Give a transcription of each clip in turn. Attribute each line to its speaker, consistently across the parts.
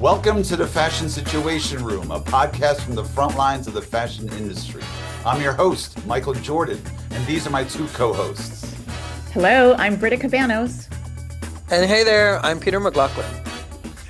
Speaker 1: Welcome to the Fashion Situation Room, a podcast from the front lines of the fashion industry. I'm your host, Michael Jordan, and these are my two co-hosts.
Speaker 2: Hello, I'm Britta Cabanos.
Speaker 3: And hey there, I'm Peter McLaughlin.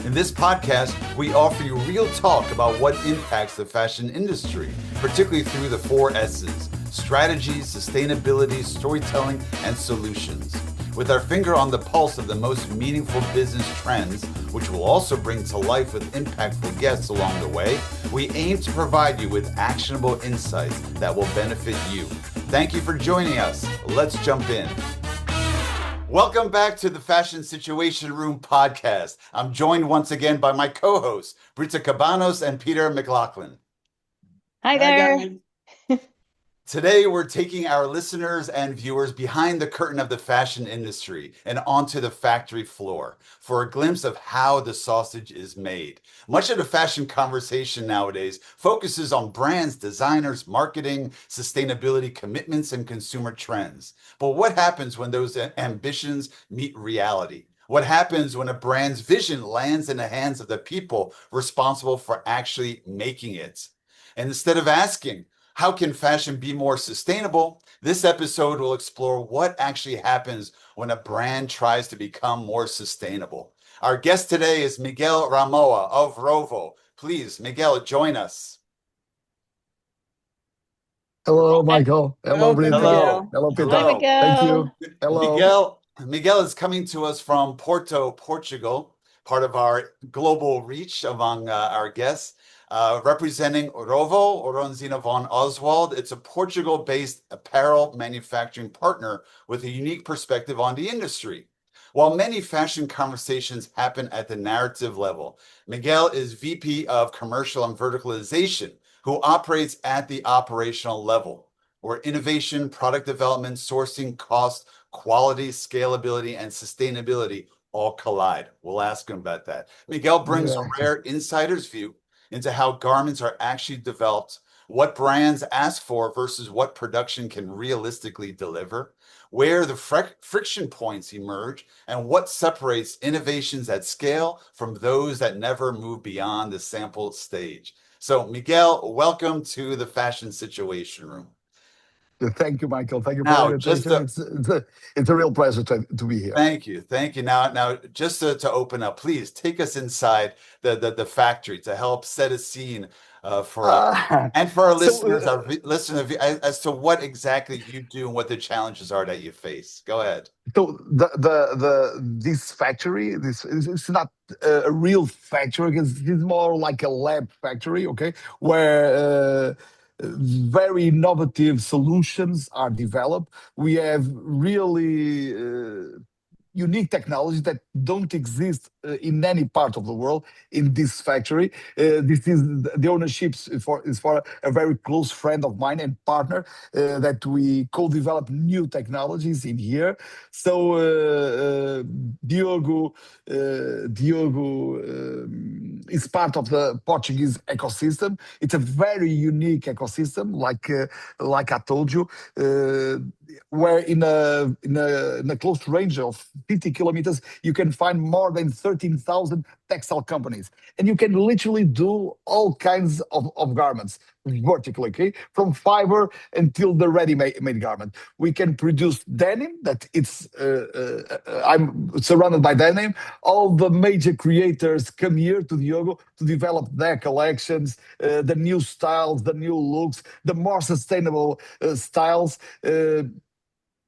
Speaker 1: In this podcast, we offer you real talk about what impacts the fashion industry, particularly through the 4 S's: strategies, sustainability, storytelling, and solutions. With our finger on the pulse of the most meaningful business trends, which we'll also bring to life with impactful guests along the way, we aim to provide you with actionable insights that will benefit you. Thank you for joining us. Let's jump in. Welcome back to the Fashion Situation Room podcast. I'm joined once again by my co-hosts, Britta Cabanos and Peter McLaughlin.
Speaker 2: Hi there.
Speaker 1: Today, we're taking our listeners and viewers behind the curtain of the fashion industry and onto the factory floor for a glimpse of how the sausage is made. Much of the fashion conversation nowadays focuses on brands, designers, marketing, sustainability commitments, and consumer trends. But what happens when those ambitions meet reality? What happens when a brand's vision lands in the hands of the people responsible for actually making it? And instead of asking, how can fashion be more sustainable? This episode will explore what actually happens when a brand tries to become more sustainable. Our guest today is Miguel Ramoa of ROVO. Please, Miguel, join us.
Speaker 4: Hello, Michael. Hello, Britta.
Speaker 1: Hello.
Speaker 4: Hello, Peter.
Speaker 1: Hello.
Speaker 2: Miguel.
Speaker 4: Thank you. Hello.
Speaker 1: Miguel is coming to us from Porto, Portugal, part of our global reach among our guests. Representing ROVO, Oronzina von Oswald. It's a Portugal-based apparel manufacturing partner with a unique perspective on the industry. While many fashion conversations happen at the narrative level, Miguel is VP of Commercial and Verticalization, who operates at the operational level, where innovation, product development, sourcing, cost, quality, scalability, and sustainability all collide. We'll ask him about that. Miguel brings a rare insider's view into how garments are actually developed, what brands ask for versus what production can realistically deliver, where the friction points emerge, and what separates innovations at scale from those that never move beyond the sample stage. So, Miguel, welcome to the Fashion Situation Room.
Speaker 4: Thank you, Michael. Thank you for the invitation. It's a real pleasure to be here.
Speaker 1: Thank you. Now, just to open up, please take us inside the factory to help set a scene for us and for our listeners, as to what exactly you do and what the challenges are that you face. Go ahead.
Speaker 4: So this factory, this is not a real factory. It's more like a lab factory, okay, where very innovative solutions are developed. We have really unique technologies that don't exist in any part of the world in this factory. This is the ownership is for a very close friend of mine and partner that we co-develop new technologies in here. So Diogo is part of the Portuguese ecosystem. It's a very unique ecosystem, like I told you, where in a close range of 50 kilometers, you can find more than 13,000 textile companies. And you can literally do all kinds of garments vertically, okay? From fiber until the ready-made garment. We can produce denim, I'm surrounded by denim. All the major creators come here to Diogo to develop their collections, the new styles, the new looks, the more sustainable styles.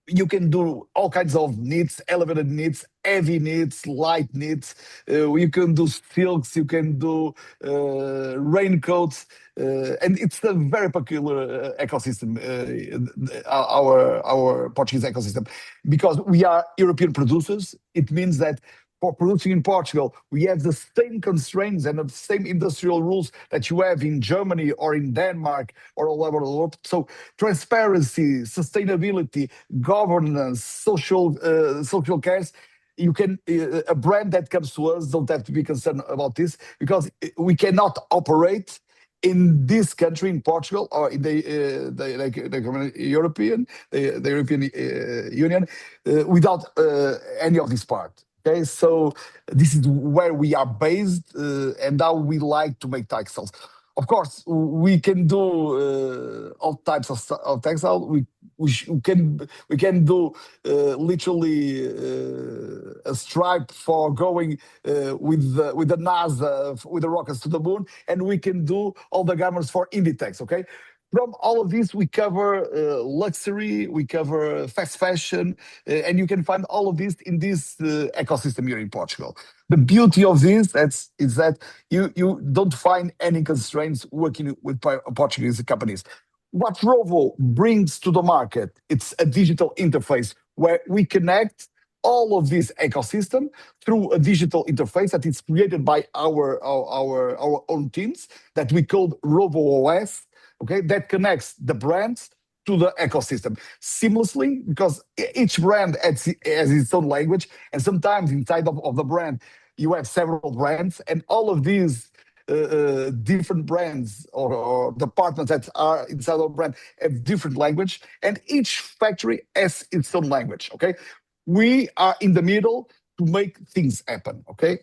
Speaker 4: You can do all kinds of knits, elevated knits, heavy knits, light knits. You can do silks, you can do raincoats. And it's a very peculiar ecosystem, our Portuguese ecosystem. Because we are European producers, it means that for producing in Portugal, we have the same constraints and the same industrial rules that you have in Germany or in Denmark or all over the world. So transparency, sustainability, governance, social cares, a brand that comes to us don't have to be concerned about this, because we cannot operate in this country, in Portugal, or in the European Union, without any of this part. Okay, so this is where we are based and how we like to make textiles. Of course, we can do all types of textile. We can do literally a stripe for going with the NASA with the rockets to the moon, and we can do all the garments for Inditex. Okay, from all of this, we cover luxury, we cover fast fashion, and you can find all of this in this ecosystem here in Portugal. The beauty of this is that you don't find any constraints working with Portuguese companies. What ROVO brings to the market, it's a digital interface where we connect all of this ecosystem through a digital interface that is created by our own teams that we call ROVO OS. Okay, that connects the brands to the ecosystem seamlessly because each brand has its own language, and sometimes inside of the brand you have several brands, and all of these different brands or departments that are inside of a brand have different language, and each factory has its own language. Okay, we are in the middle to make things happen. Okay.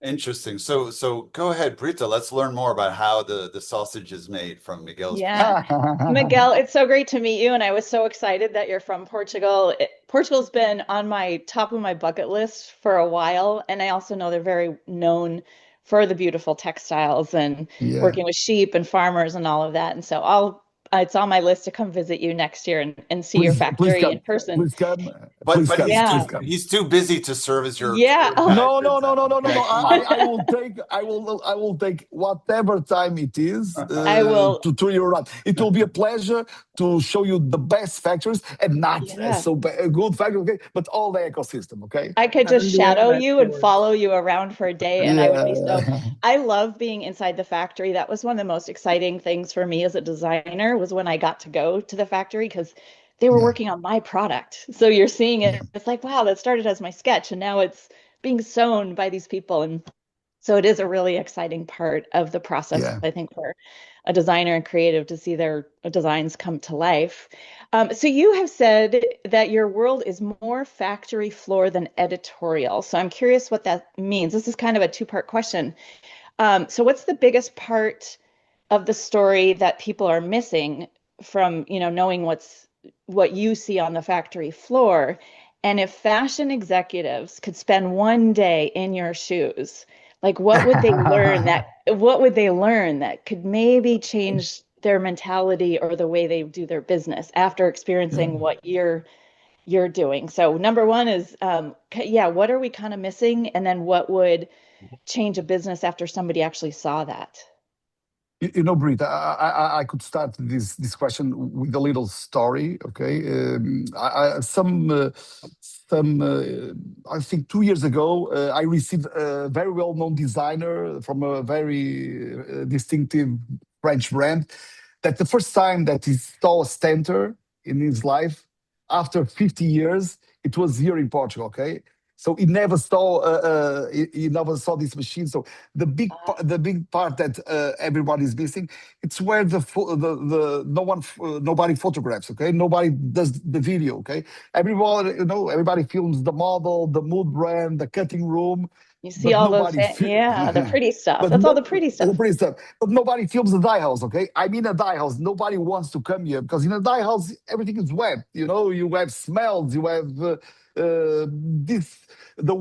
Speaker 1: Interesting. So go ahead, Brita. Let's learn more about how the sausage is made from Miguel's.
Speaker 2: Yeah. Miguel, it's so great to meet you. And I was so excited that you're from Portugal. Portugal's been on my top of my bucket list for a while. And I also know they're very known for the beautiful textiles and
Speaker 4: Yeah.
Speaker 2: working with sheep and farmers and all of that. And so it's on my list to come visit you next year and see your
Speaker 4: Please
Speaker 2: factory
Speaker 4: come.
Speaker 2: in person.
Speaker 4: Please come.
Speaker 1: But
Speaker 4: Please come.
Speaker 2: Yeah.
Speaker 4: Please come.
Speaker 1: he's too busy to serve as your
Speaker 2: Yeah.
Speaker 1: tour guide,
Speaker 4: No.
Speaker 1: Okay, come on.
Speaker 4: I will take whatever time it is
Speaker 2: I will.
Speaker 4: to tour you around. It will be a pleasure to show you the best factories and not
Speaker 2: Yeah.
Speaker 4: a good factory, okay, but all the ecosystem, okay?
Speaker 2: I could just
Speaker 5: I'm doing
Speaker 2: shadow
Speaker 5: that
Speaker 2: you and
Speaker 5: tour.
Speaker 2: follow you around for a day, and I would be so.
Speaker 4: Yeah.
Speaker 2: I love being inside the factory. That was one of the most exciting things for me as a designer was when I got to go to the factory because they were
Speaker 4: Yeah.
Speaker 2: working on my product. So you're seeing
Speaker 4: Yeah.
Speaker 2: it. It's like, wow, that started as my sketch, and now it's being sewn by these people. And so it is a really exciting part of the process,
Speaker 4: Yeah.
Speaker 2: I think, for a designer and creative to see their designs come to life. So you have said that your world is more factory floor than editorial. So I'm curious what that means. This is kind of a two-part question. So what's the biggest part of the story that people are missing from, knowing what you see on the factory floor? And if fashion executives could spend one day in your shoes, like what would they learn that could maybe change their mentality or the way they do their business after experiencing what you're doing? So number one is what are we kind of missing? And then what would change a business after somebody actually saw that?
Speaker 4: Brita, I could start this question with a little story. Okay, I think 2 years ago, I received a very well-known designer from a very distinctive French brand. That the first time that he saw a Stentor in his life, after 50 years, it was here in Portugal. Okay, so he never saw this machine. So the big part that everybody is missing, it's where nobody photographs. Okay, nobody does the video. Okay, everybody films the model, the mood brand, the cutting room.
Speaker 2: You see
Speaker 4: But
Speaker 2: all those,
Speaker 4: nobody
Speaker 2: the pretty stuff.
Speaker 4: but
Speaker 2: That's all
Speaker 4: no,
Speaker 2: the pretty
Speaker 4: the
Speaker 2: stuff.
Speaker 4: pretty stuff. But nobody films the dye house, okay? I mean, a dye house. Nobody wants to come here because in a dye house everything is wet. You have smells. You have the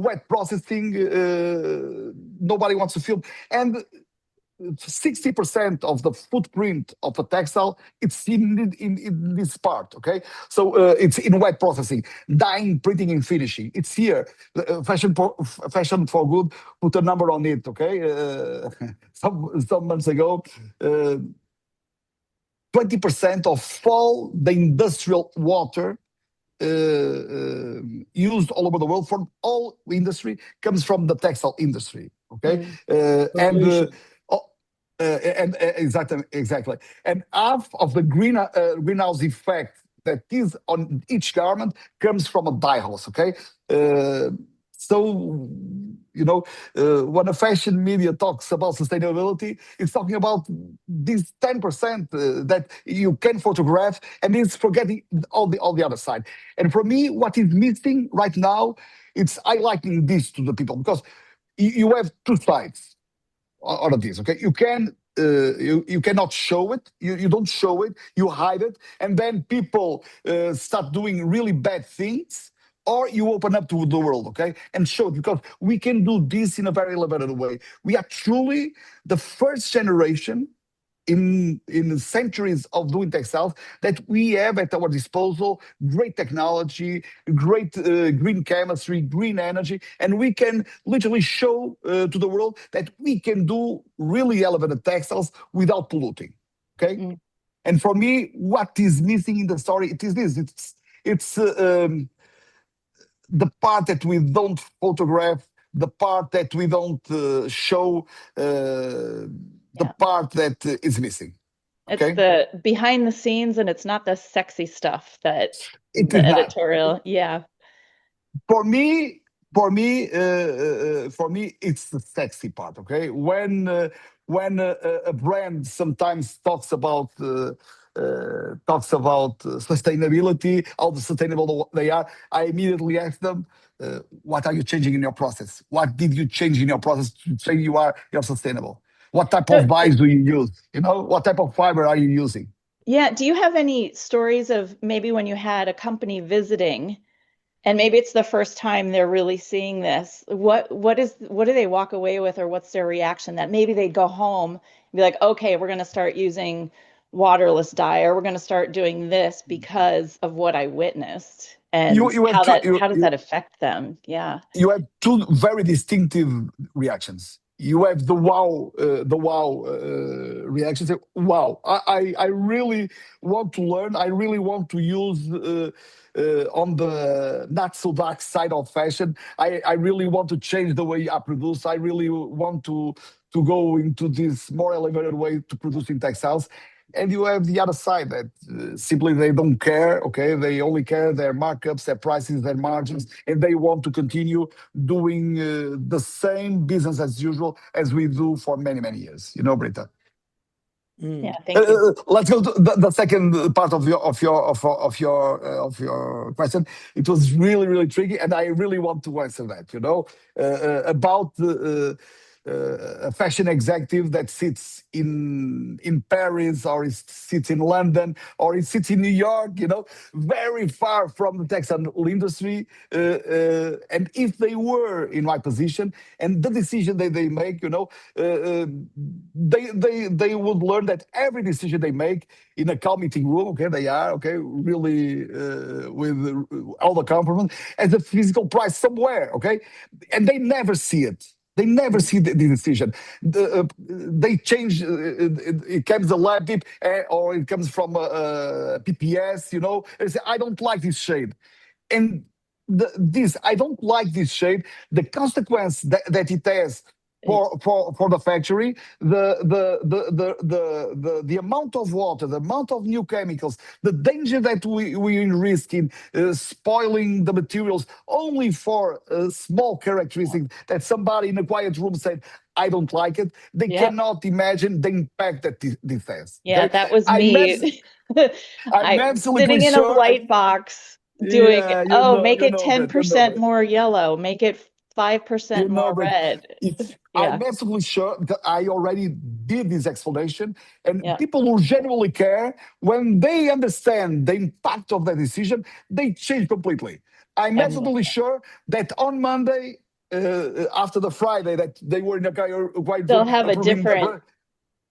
Speaker 4: wet processing. Nobody wants to film, and 60% of the footprint of a textile, it's in this part, okay? So it's in wet processing, dyeing, printing, and finishing. It's here. Fashion for Good put a number on it, okay? Some months ago, 20% of all the industrial water used all over the world from all industry comes from the textile industry, okay? Exactly. And half of the greenhouse effect that is on each garment comes from a dye house. Okay, so when a fashion media talks about sustainability, it's talking about this 10% that you can photograph, and it's forgetting all the other side. And for me, what is missing right now, it's highlighting this to the people, because you have two sides out of this. Okay, you cannot show it. You don't show it. You hide it, and then people start doing really bad things. Or you open up to the world, okay, and show it, because we can do this in a very limited way. We are truly the first generation in centuries of doing textiles that we have at our disposal great technology, great green chemistry, green energy, and we can literally show to the world that we can do really elevated textiles without polluting. Okay, and for me, what is missing in the story, it is this. It's the part that we don't photograph, the part that we don't show, the part that is missing.
Speaker 2: It's the behind the scenes, and it's not the sexy stuff that
Speaker 4: it
Speaker 2: the
Speaker 4: is
Speaker 2: editorial.
Speaker 4: not.
Speaker 2: Yeah.
Speaker 4: For me, it's the sexy part. Okay, when a brand sometimes talks about sustainability, how sustainable they are, I immediately ask them, what are you changing in your process? What did you change in your process to say you're sustainable? What type of dyes do you use? What type of fiber are you using?
Speaker 2: Yeah. Do you have any stories of maybe when you had a company visiting, and maybe it's the first time they're really seeing this? What do they walk away with, or what's their reaction, that maybe they'd go home and be like, okay, we're going to start using waterless dye, or we're going to start doing this because of what I witnessed, and how does that affect them? Yeah.
Speaker 4: You have two very distinctive reactions. You have the wow reaction. Say, wow, I really want to learn. I really want to use on the not so dark side of fashion. I really want to change the way I produce. I really want to go into this more elevated way to producing textiles. And you have the other side that simply they don't care, okay? They only care their markups, their prices, their margins, and they want to continue doing the same business as usual as we do for many, many years. Britta?
Speaker 2: Yeah, thank you.
Speaker 4: Let's go to the second part of your question. It was really, really tricky, and I really want to answer that. About a fashion executive that sits in Paris, or it sits in London, or it sits in New York, very far from the textile industry. And if they were in my position, and the decision that they make, they would learn that every decision they make in a calm meeting room, okay, they are really with all the confidence, as a physical price somewhere, okay, and they never see it. They never see the decision. They change. It comes a lab dip, or it comes from PPS. They say, I don't like this shade, and I don't like this shade. The consequence that it has for the factory, the amount of water, the amount of new chemicals, the danger that we risk in spoiling the materials only for small characteristics that somebody in a quiet room said, I don't like it. They cannot imagine the impact that this has.
Speaker 2: Yeah, okay? That was me.
Speaker 4: I'm absolutely
Speaker 2: sitting in
Speaker 4: sure
Speaker 2: a light box doing, make it 10% more yellow, make it 5% more red.
Speaker 4: I'm absolutely sure that I already did this explanation, and people who genuinely care, when they understand the impact of the decision, they change completely. I'm absolutely sure that on Monday, after the Friday that they were in a quiet,
Speaker 2: they'll have a different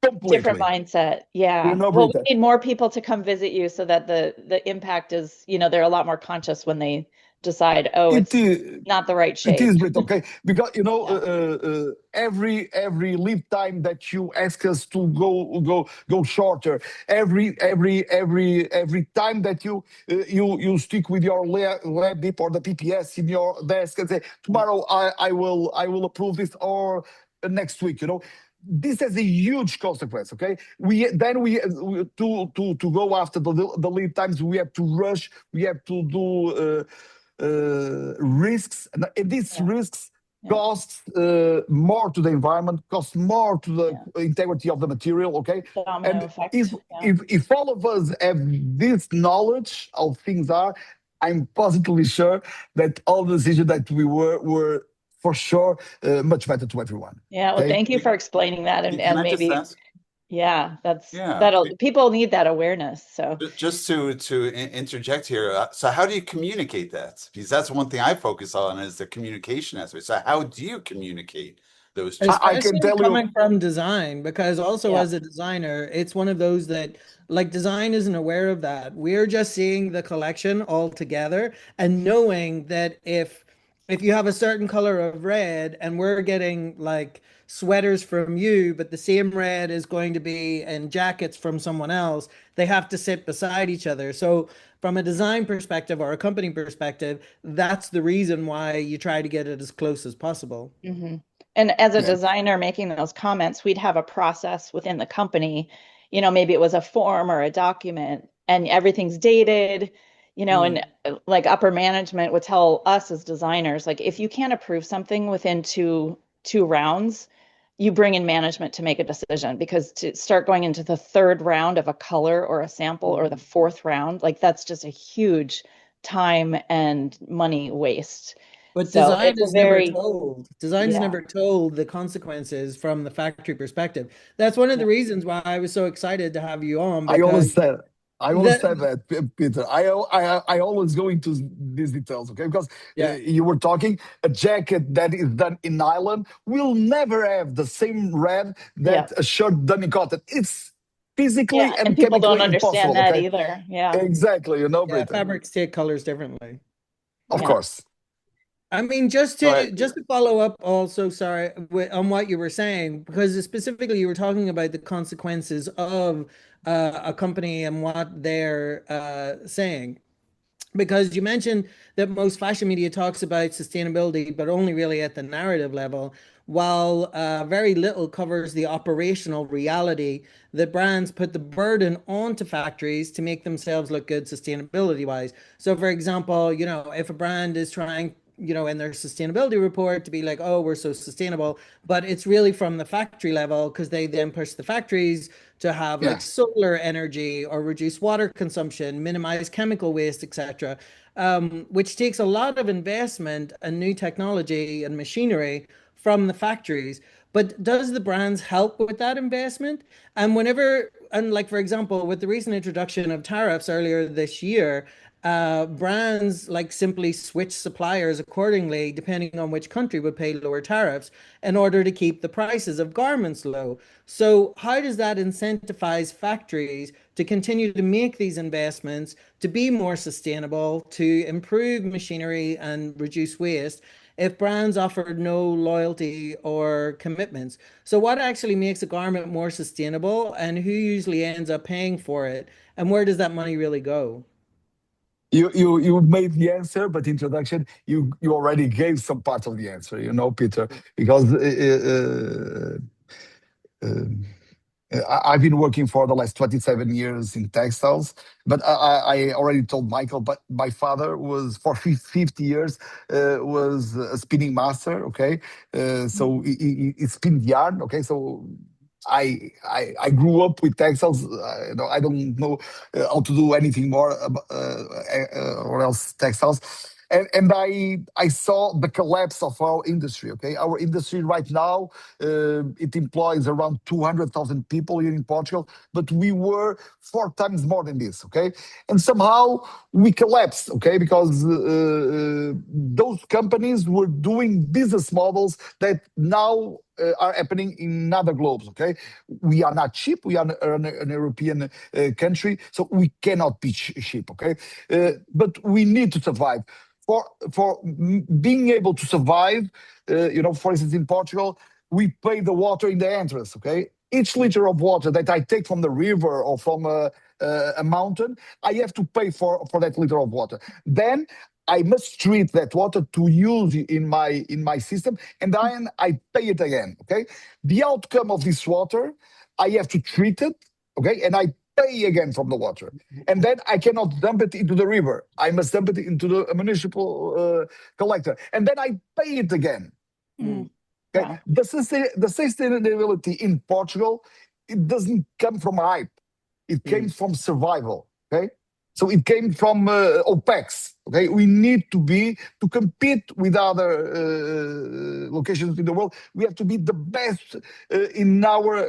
Speaker 2: mindset. Yeah. Well, we need more people to come visit you, so that the impact is, they're a lot more conscious when they decide, it's not the right shade.
Speaker 4: It is, Brit, okay? Because every lead time that you ask us to go shorter, every time that you stick with your lab dip or the PPS in your desk and say, tomorrow I will approve this, or next week, this has a huge consequence. Okay, to go after the lead times, we have to rush, we have to do risks, and these risks costs more to the environment, costs more to the integrity of the material, okay?
Speaker 2: Domino
Speaker 4: And
Speaker 2: effect.
Speaker 4: if all of us have this knowledge of things are, I'm positively sure that all the decisions that we were for sure much better to everyone.
Speaker 2: Yeah, well,
Speaker 4: Okay.
Speaker 2: thank you for explaining that,
Speaker 1: Can
Speaker 2: and
Speaker 1: I just
Speaker 2: maybe,
Speaker 1: ask?
Speaker 2: yeah,
Speaker 1: Yeah.
Speaker 2: that'll people need that awareness. So
Speaker 1: Just to interject here, so how do you communicate that? Because that's one thing I focus on is the communication aspect. So how do you communicate those
Speaker 4: I
Speaker 1: changes?
Speaker 4: can
Speaker 3: Especially
Speaker 4: tell you,
Speaker 3: coming from design, because also
Speaker 2: yeah,
Speaker 3: as a designer, it's one of those that like design isn't aware of that. We're just seeing the collection all together and knowing that if you have a certain color of red and we're getting like sweaters from you, but the same red is going to be in jackets from someone else, they have to sit beside each other. So from a design perspective or a company perspective, that's the reason why you try to get it as close as possible.
Speaker 2: hmm And as a
Speaker 4: yeah,
Speaker 2: designer making those comments, we'd have a process within the company. Maybe it was a form or a document, and everything's dated. And like upper management would tell us as designers, like if you can't approve something within two rounds, you bring in management to make a decision because to start going into the third round of a color or a sample or the fourth round, like that's just a huge time and money waste.
Speaker 3: But
Speaker 2: So
Speaker 3: design
Speaker 2: it's a
Speaker 3: is never
Speaker 2: very,
Speaker 3: told. Design's
Speaker 2: yeah,
Speaker 3: never told the consequences from the factory perspective. That's one of
Speaker 2: yeah,
Speaker 3: the reasons why I was so excited to have you on
Speaker 4: I
Speaker 3: because
Speaker 4: always said,
Speaker 3: that
Speaker 4: that, Peter. I always go into these details, okay? Because
Speaker 3: yeah,
Speaker 4: you were talking a jacket that is done in nylon will never have the same red
Speaker 2: yeah,
Speaker 4: that a shirt done in cotton. It's
Speaker 2: yeah.
Speaker 4: physically
Speaker 2: And
Speaker 4: and
Speaker 2: people don't
Speaker 4: chemically
Speaker 2: understand
Speaker 4: impossible,
Speaker 2: that
Speaker 4: okay?
Speaker 2: either. Yeah,
Speaker 4: Exactly,
Speaker 3: yeah,
Speaker 4: Peter.
Speaker 3: fabrics take colors differently.
Speaker 4: Of
Speaker 2: yeah.
Speaker 4: course.
Speaker 3: I mean, just
Speaker 1: All right.
Speaker 3: to just to follow up also, sorry, on what you were saying, because specifically you were talking about the consequences of a company and what they're saying. Because you mentioned that most fashion media talks about sustainability, but only really at the narrative level, while very little covers the operational reality that brands put the burden onto factories to make themselves look good sustainability wise. So, for example, if a brand is trying, in their sustainability report to be like, oh, we're so sustainable, but it's really from the factory level because they then push the factories to have like
Speaker 4: Yeah.
Speaker 3: solar energy or reduce water consumption, minimize chemical waste, etc., which takes a lot of investment and new technology and machinery from the factories. But does the brands help with that investment? And like, for example, with the recent introduction of tariffs earlier this year, brands like simply switch suppliers accordingly, depending on which country would pay lower tariffs in order to keep the prices of garments low. So, how does that incentivize factories to continue to make these investments, to be more sustainable, to improve machinery and reduce waste? If brands offer no loyalty or commitments. So, what actually makes a garment more sustainable and who usually ends up paying for it? And where does that money really go?
Speaker 4: You made the answer, but introduction you already gave some part of the answer, Peter, because um, I've been working for the last 27 years in textiles, but I already told Michael, but my father was for 50 years was a spinning master, okay? So he spinned yarn, okay? So I grew up with textiles. I don't know how to do anything more or else textiles. And I saw the collapse of our industry. Okay, our industry right now it employs around 200,000 people here in Portugal, but we were four times more than this. Okay, and somehow we collapsed. Okay, because those companies were doing business models that now are happening in other globes. Okay, we are not cheap. We are an European country, so we cannot be cheap. Okay, but we need to survive. For being able to survive, for instance, in Portugal, we pay the water in the entrance. Okay, each liter of water that I take from the river or from a mountain, I have to pay for that liter of water. Then I must treat that water to use in my system, and then I pay it again. Okay, the outcome of this water, I have to treat it. Okay, and I pay again from the water, and then I cannot dump it into the river. I must dump it into the municipal collector, and then I pay it again.
Speaker 2: Mm.
Speaker 4: Okay,
Speaker 2: Wow.
Speaker 4: the sustainability in Portugal, it doesn't come from hype. It came from survival. Okay, so it came from OPEX. Okay, we need to compete with other locations in the world. We have to be the best in our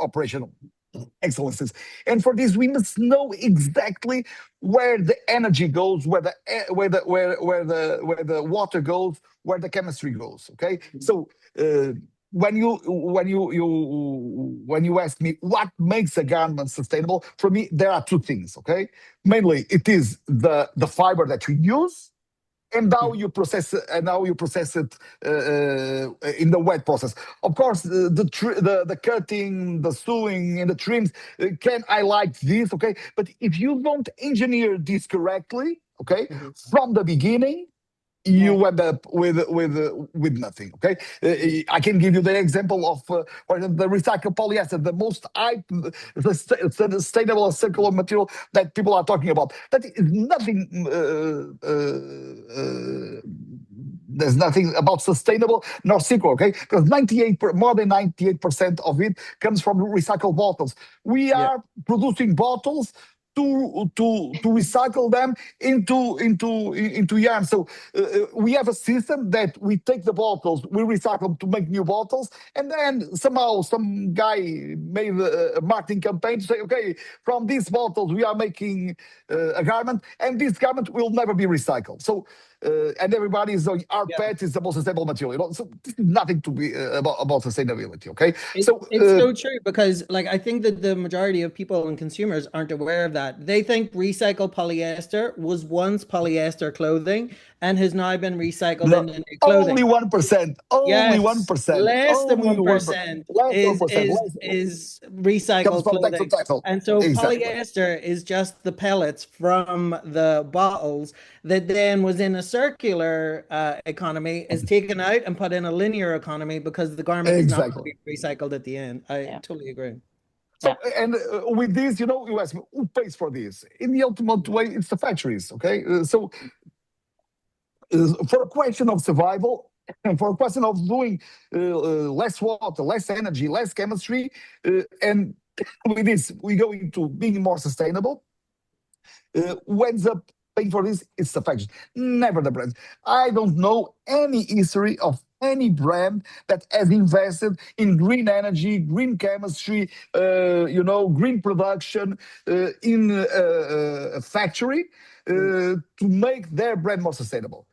Speaker 4: operational excellences, and for this we must know exactly where the energy goes, where the water goes, where the chemistry goes. Okay, so when you ask me what makes a garment sustainable, for me there are two things. Okay, mainly it is the fiber that you use, and how you process it, in the wet process. Of course, the cutting, the sewing, and the trims can highlight this. Okay, but if you don't engineer this correctly, okay, from the beginning, you end up with nothing. Okay, I can give you the example of for example, the recycled polyester, the most sustainable and circular material that people are talking about. That is nothing. There's nothing about sustainable nor circular. Okay, because more than 98% of it comes from recycled bottles. We are producing bottles to recycle them into yarn. So we have a system that we take the bottles, we recycle them to make new bottles, and then somehow some guy made a marketing campaign to say, okay, from these bottles we are making a garment, and this garment will never be recycled. So and everybody is saying our pet is the most sustainable material. So this is nothing to be about sustainability. Okay,
Speaker 3: it's so true, because like I think that the majority of people and consumers aren't aware of that. They think recycled polyester was once polyester clothing and has now been recycled into new clothing.
Speaker 4: Only 1%. Only 1%.
Speaker 3: Less than
Speaker 4: Only
Speaker 3: 1%
Speaker 4: less than 1%.
Speaker 3: is recycled
Speaker 4: Comes from
Speaker 3: clothing.
Speaker 4: textile.
Speaker 3: And so
Speaker 4: Exactly.
Speaker 3: polyester is just the pellets from the bottles that then was in a circular economy, is taken out and put in a linear economy because the garment is not going to be recycled at the end. I totally agree.
Speaker 4: So, and with this, you ask me, who pays for this? In the ultimate way, it's the factories. Okay, so for a question of survival, and for a question of doing less water, less energy, less chemistry, and with this, we go into being more sustainable. Who ends up paying for this? It's the factories, never the brands. I don't know any history of any brand that has invested in green energy, green chemistry, green production in a factory to make their brand more sustainable.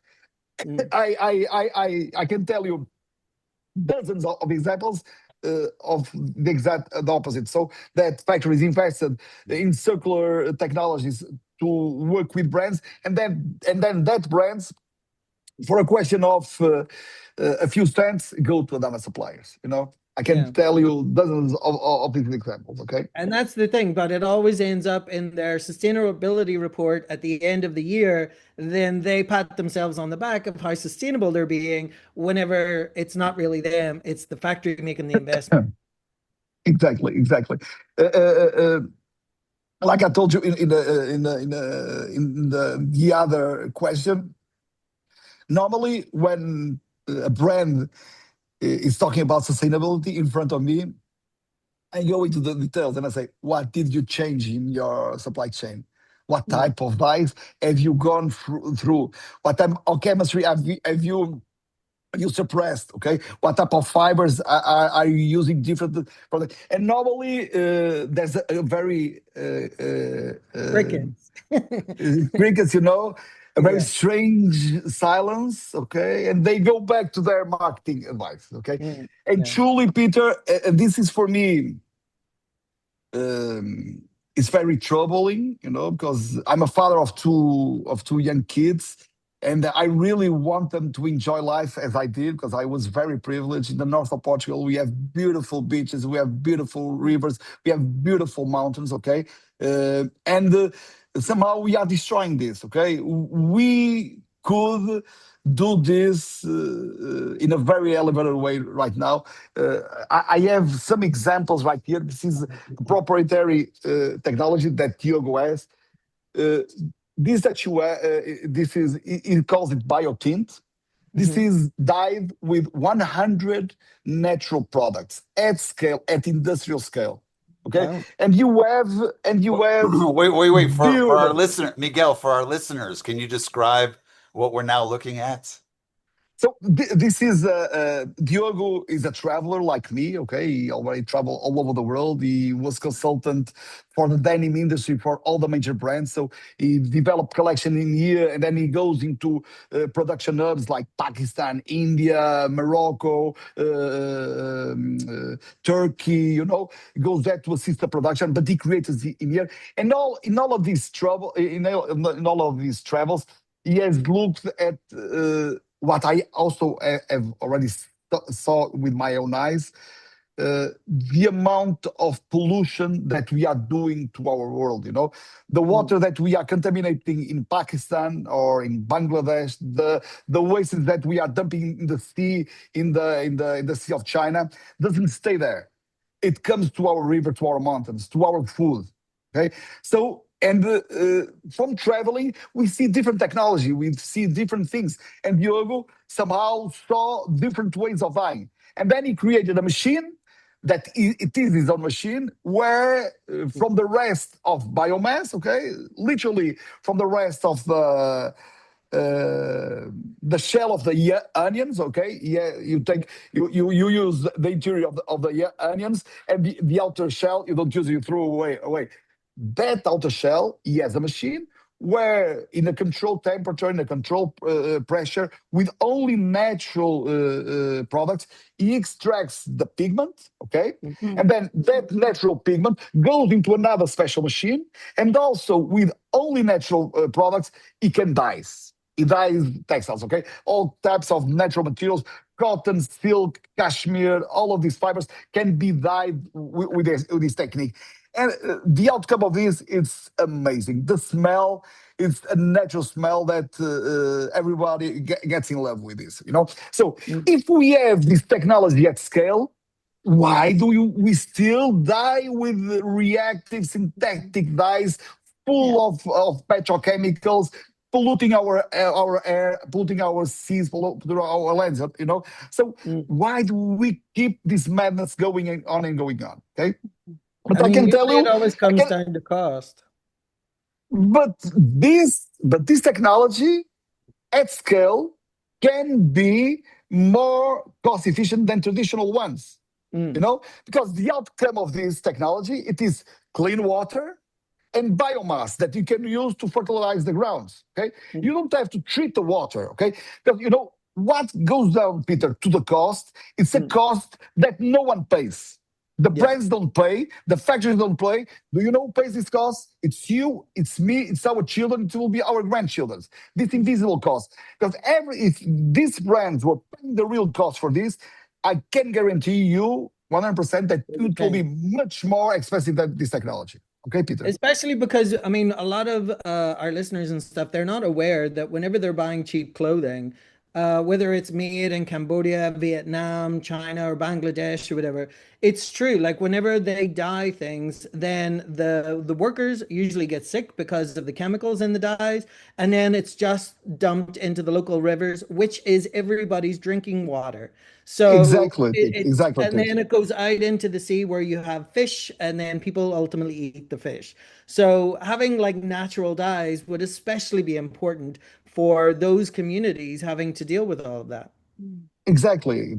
Speaker 4: I can tell you dozens of examples of the opposite. So that factories invested in circular technologies to work with brands, and then that brands, for a question of a few cents, go to another suppliers. I can tell you dozens of these examples. Okay,
Speaker 3: and that's the thing, but it always ends up in their sustainability report at the end of the year. Then they pat themselves on the back of how sustainable they're being, whenever it's not really them, it's the factory making the investment.
Speaker 4: Exactly. Like I told you in the other question, normally when a brand is talking about sustainability in front of me, I go into the details and I say, what did you change in your supply chain? What type of dyes have you gone through? What type of chemistry have you suppressed? Okay, what type of fibers are you using different products? And normally there's a very crickets, a very strange silence. Okay, and they go back to their marketing advice. Okay, and truly, Peter, and this is for me, it's very troubling, because I'm a father of two young kids. And I really want them to enjoy life as I did, because I was very privileged. In the north of Portugal, we have beautiful beaches, we have beautiful rivers, we have beautiful mountains, okay? And somehow we are destroying this, okay? We could do this in a very elevated way right now. I have some examples right here. This is proprietary technology that Diogo has. This that you this is, he calls it biotint. This is dyed with 100 natural products at scale, at industrial scale. Okay,
Speaker 3: Wow.
Speaker 4: and you have
Speaker 1: Wait. For our
Speaker 4: beautiful.
Speaker 1: listener, Miguel, for our listeners, can you describe what we're now looking at?
Speaker 4: So this is Diogo is a traveler like me. Okay, he already traveled all over the world. He was consultant for the denim industry for all the major brands. So he developed collection in here, and then he goes into production hubs like Pakistan, India, Morocco, Turkey. He goes there to assist the production, but he creates it in here. And in all of these travel in all of these travels, he has looked at. What I also have already saw with my own eyes, the amount of pollution that we are doing to our world. The water that we are contaminating in Pakistan or in Bangladesh, the wastes that we are dumping in the sea, in the Sea of China, doesn't stay there. It comes to our river, to our mountains, to our food. Okay, so. And from traveling, we see different technology, we see different things. And Diogo somehow saw different ways of buying. And then he created a machine that it is his own machine, where from the rest of biomass, okay, literally from the rest of the shell of the onions, okay, yeah, you use the interior of the onions, and the outer shell you don't use, you throw away. That outer shell, he has a machine where, in a controlled temperature, in a controlled pressure, with only natural products, he extracts the pigment, okay? And then that natural pigment goes into another special machine, and also with only natural products, he can dye. He dyes textiles, okay? All types of natural materials, cotton, silk, cashmere, all of these fibers can be dyed with this technique. And the outcome of this is amazing. The smell is a natural smell that everybody gets in love with this, So if we have this technology at scale, why do we still dye with reactive synthetic dyes full of petrochemicals, polluting our air, polluting our seas, polluting our lands, So why do we keep this madness going on and going on, okay? But I can tell
Speaker 3: usually
Speaker 4: you,
Speaker 3: it always comes down to cost.
Speaker 4: but this technology at scale can be more cost efficient than traditional ones. Because the outcome of this technology, it is clean water and biomass that you can use to fertilize the grounds. Okay, you don't have to treat the water. Okay, because what goes down, Peter, to the cost. It's a cost that no one pays. The brands don't pay. The factories don't pay. Do you know who pays this cost? It's you, it's me, it's our children, it will be our grandchildren. This invisible cost. Because if these brands were paying the real cost for this, I can guarantee you 100% that it will be much more expensive than this technology. Okay, Peter?
Speaker 3: Especially because, I mean, a lot of our listeners and stuff, they're not aware that whenever they're buying cheap clothing, whether it's made in Cambodia, Vietnam, China, or Bangladesh or whatever, it's true. Like whenever they dye things, then the workers usually get sick because of the chemicals in the dyes, and then it's just dumped into the local rivers, which is everybody's drinking water. So
Speaker 4: exactly,
Speaker 3: and then it goes out into the sea where you have fish, and then people ultimately eat the fish. So having like natural dyes would especially be important for those communities having to deal with all of that.
Speaker 4: Exactly.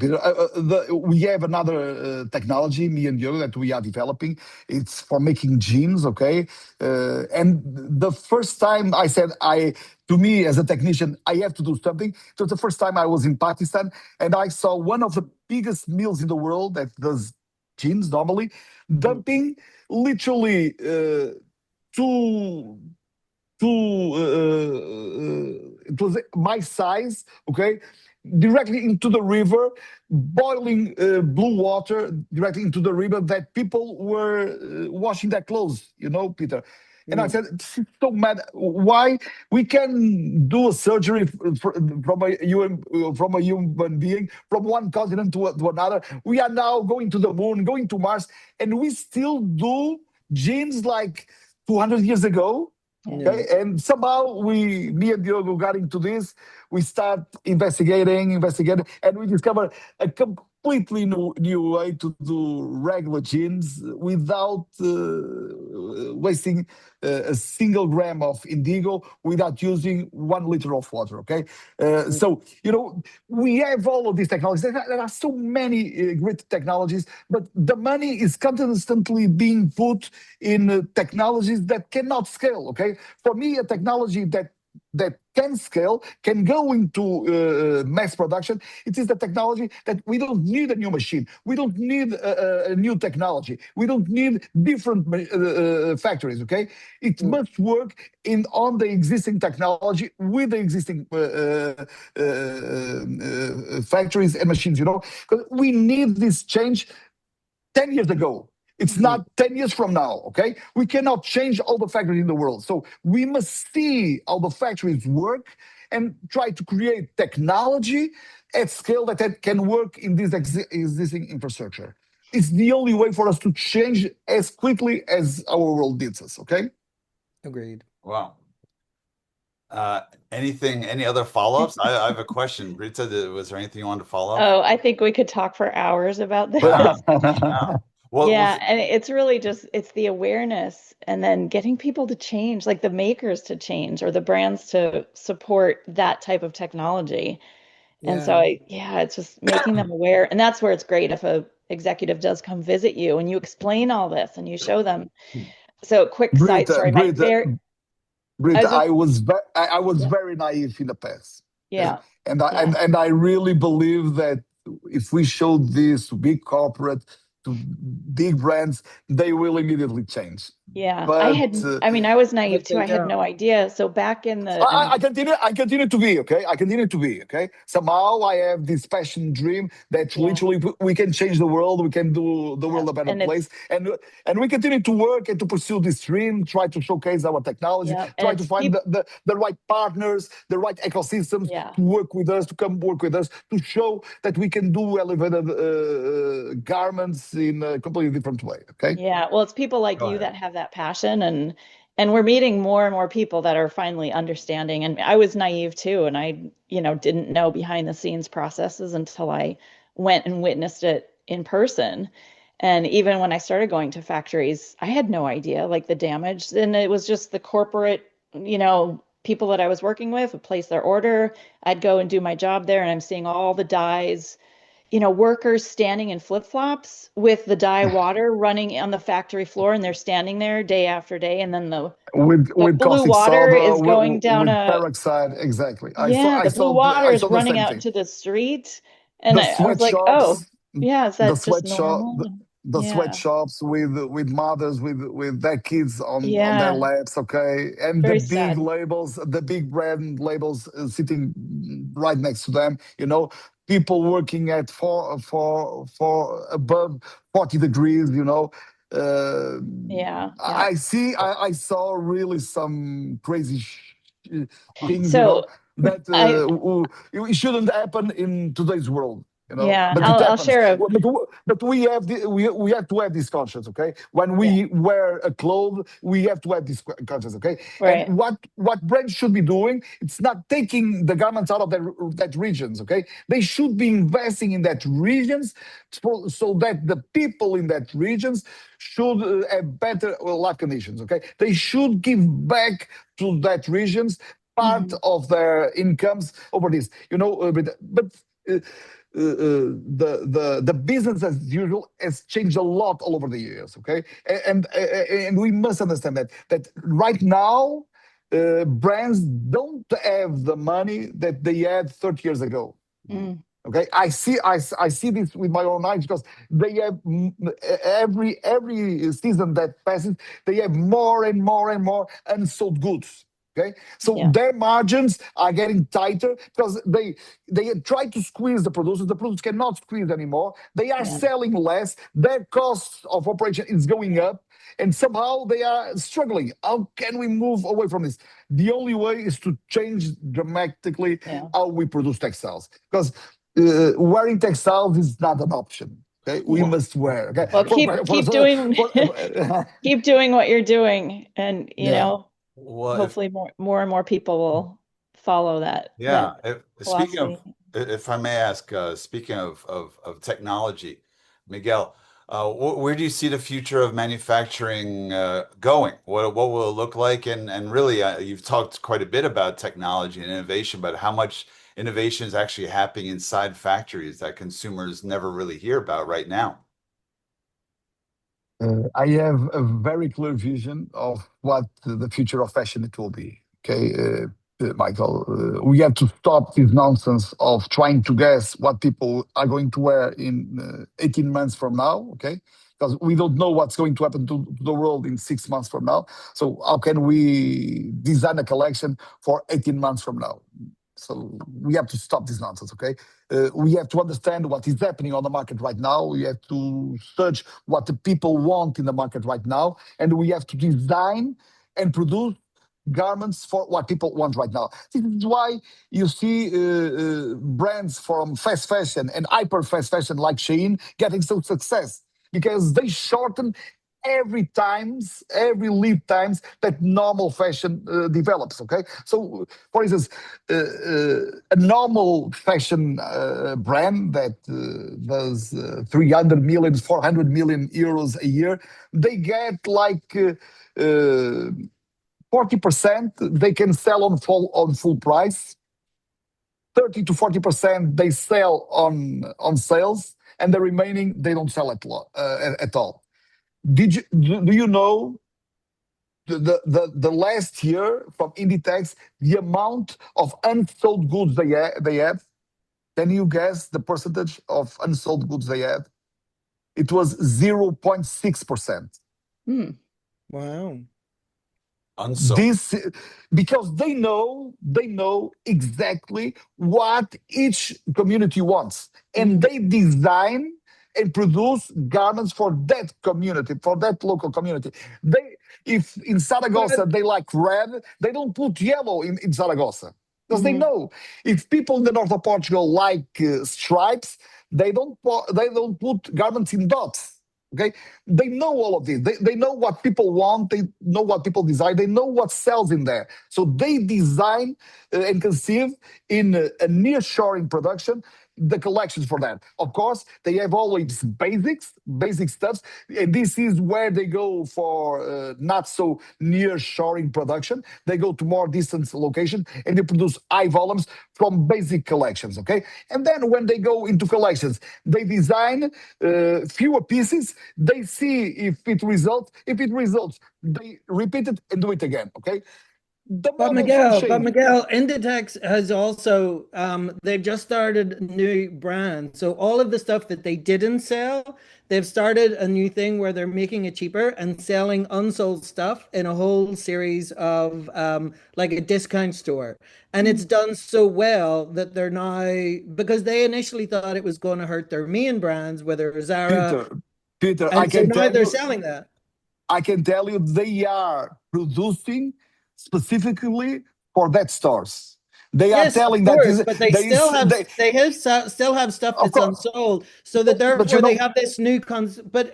Speaker 4: We have another technology, me and Diogo, that we are developing. It's for making jeans, okay? And the first time I said, to me as a technician, I have to do something. It was the first time I was in Pakistan, and I saw one of the biggest mills in the world that does jeans normally, dumping literally it was my size, okay, directly into the river, boiling blue water directly into the river that people were washing their clothes, Peter. And I said, this is so mad. Why we can do a surgery from a human being from one continent to another? We are now going to the moon, going to Mars, and we still do jeans like 200 years ago. Okay, and somehow me and Diogo got into this. We start investigating, and we discover a completely new way to do regular jeans without wasting a single gram of indigo, without using 1 liter of water. Okay, so we have all of these technologies. There are so many great technologies, but the money is constantly being put in technologies that cannot scale. Okay, for me, a technology that can scale, can go into mass production. It is the technology that we don't need a new machine. We don't need a new technology. We don't need different factories. Okay, it must work on the existing technology with the existing factories and machines. Because we need this change 10 years ago. It's not 10 years from now, okay? We cannot change all the factories in the world. So we must see how the factories work and try to create technology at scale that can work in this existing infrastructure. It's the only way for us to change as quickly as our world needs us, okay?
Speaker 3: Agreed.
Speaker 1: Wow. Any other follow-ups? I have a question. Rita, was there anything you wanted to follow up?
Speaker 2: Oh, I think we could talk for hours about this.
Speaker 1: Yeah.
Speaker 2: And it's really it's the awareness and then getting people to change, like the makers to change or the brands to support that type of technology. And so it's just making them aware. And that's where it's great if a executive does come visit you and you explain all this and you show them. So quick side story.
Speaker 4: Brita, I was very naive in the past.
Speaker 2: Yeah.
Speaker 4: And I really believe that if we showed this to big corporate, to big brands, they will immediately change.
Speaker 2: Yeah,
Speaker 4: but
Speaker 2: I was naive too. I had no idea. So back in the,
Speaker 4: I continue to be okay. I continue to be okay. Somehow I have this passion dream that literally we can change the world. We can do the world a better place, and we continue to work and to pursue this dream. Try to showcase our technology. Try to find the right partners, the right ecosystems to work with us, to come work with us, to show that we can do elevated garments in a completely different way. Okay.
Speaker 2: Yeah, well, it's people like you that have that passion, and we're meeting more and more people that are finally understanding. And I was naive too, and I didn't know behind the scenes processes until I went and witnessed it in person. And even when I started going to factories, I had no idea like the damage. And it was just the corporate, people that I was working with would place their order. I'd go and do my job there, and I'm seeing all the dyes, workers standing in flip-flops with the dye water running on the factory floor, and they're standing there day after day, and then the blue water is going down
Speaker 4: with peroxide. Exactly.
Speaker 2: The blue water is running out into the street, and I was like, oh, yeah, is that just normal?
Speaker 4: The sweatshops with mothers with their kids on their laps, okay, and
Speaker 2: Very
Speaker 4: the big
Speaker 2: sad.
Speaker 4: labels, the big brand labels sitting right next to them. People working at for above 40 degrees. I saw really some crazy things. That it shouldn't happen in today's world. But
Speaker 2: I'll share
Speaker 4: but we have we have to have this conscience, okay? When we wear a clothes, we have to have this conscience, okay?
Speaker 2: Right.
Speaker 4: And what brands should be doing, it's not taking the garments out of that regions, okay? They should be investing in that regions so that the people in that regions should have better life conditions, okay? They should give back to that regions part of their incomes over this, but the business as usual has changed a lot all over the years, okay? And we must understand that right now brands don't have the money that they had 30 years ago. Okay, I see this with my own eyes, because they have every season that passes, they have more and more and more unsold goods. Okay, so their margins are getting tighter because they try to squeeze the producers. The producers cannot squeeze anymore. They are selling less. Their cost of operation is going up, and somehow they are struggling. How can we move away from this? The only way is to change dramatically how we produce textiles, because wearing textiles is not an option. Okay, we must wear. Okay,
Speaker 2: well, keep doing what you're doing, and
Speaker 1: Well,
Speaker 2: hopefully more and more people will follow that
Speaker 1: yeah. Speaking
Speaker 2: philosophy.
Speaker 1: of, if I may ask, speaking of technology, Miguel, where do you see the future of manufacturing going? What will it look like? And really, you've talked quite a bit about technology and innovation, but how much innovation is actually happening inside factories that consumers never really hear about right now?
Speaker 4: I have a very clear vision of what the future of fashion it will be. Okay, Michael, we have to stop this nonsense of trying to guess what people are going to wear in 18 months from now. Okay, because we don't know what's going to happen to the world in 6 months from now. So how can we design a collection for 18 months from now? So we have to stop this nonsense, okay? We have to understand what is happening on the market right now. We have to search what the people want in the market right now, and we have to design and produce garments for what people want right now. This is why you see brands from fast fashion and hyper fast fashion like Shein getting so success because they shorten every lead times that normal fashion develops. Okay, so for instance, a normal fashion brand that does 300 million, 400 million euros a year, they get like 40% they can sell on full price, 30 to 40% they sell on sales, and the remaining they don't sell at all. Do you know the last year from Inditex, the amount of unsold goods they have? Can you guess the percentage of unsold goods they had? It was 0.6%.
Speaker 2: Hmm.
Speaker 3: Wow.
Speaker 1: Unsold.
Speaker 4: This because they know exactly what each community wants, and they design and produce garments for that community, for that local community. They, if in Saragossa they like red, they don't put yellow in Saragossa because they know if people in the north of Portugal like stripes, they don't put garments in dots. Okay, they know all of this. They know what people want. They know what people desire. They know what sells in there. So they design and conceive in a near-shoring production the collections for that. Of course, they have always basic stuff, and this is where they go for not so near-shoring production. They go to more distant location and they produce high volumes from basic collections. Okay, and then when they go into collections, they design fewer pieces. They see if it results. If it results, they repeat it and do it again. Okay. The model from Shane.
Speaker 3: Miguel, Inditex has also they've just started new brands. So all of the stuff that they didn't sell, they've started a new thing where they're making it cheaper and selling unsold stuff in a whole series of like a discount store. And it's done so well that they're now, because they initially thought it was going to hurt their main brands, whether Zara,
Speaker 4: Peter, I
Speaker 3: and so
Speaker 4: can
Speaker 3: now
Speaker 4: tell
Speaker 3: they're
Speaker 4: you,
Speaker 3: selling that.
Speaker 4: they are producing specifically for that stores. They are
Speaker 3: Yes, of
Speaker 4: telling that
Speaker 3: course,
Speaker 4: is
Speaker 3: but they
Speaker 4: they
Speaker 3: still have
Speaker 4: they
Speaker 3: still have stuff
Speaker 4: of
Speaker 3: that's
Speaker 4: course,
Speaker 3: unsold, so that
Speaker 4: but you
Speaker 3: therefore they
Speaker 4: know
Speaker 3: have this new but